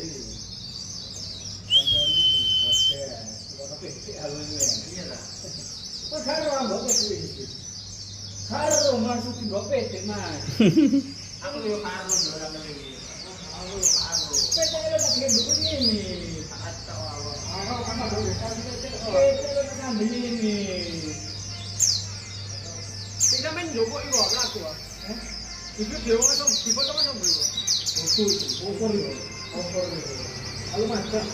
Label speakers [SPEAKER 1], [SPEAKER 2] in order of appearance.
[SPEAKER 1] ini. Kantor ini podcast. Kalau PT alurnya. Iya lah. Kok karo ambek kuwi iki. Karo masukin mbok PT, Mas. Aku yo karo ora ngene. Aku karo. PT lo tak ngenduk ini. Kacau awak. Aku kan boleh kan PT lo tak ngambil ini. Kita main Joko iku lagu ah. Itu dewa kan difoto kan ngono. Foto itu. Opor itu. Opor itu. Kalau macam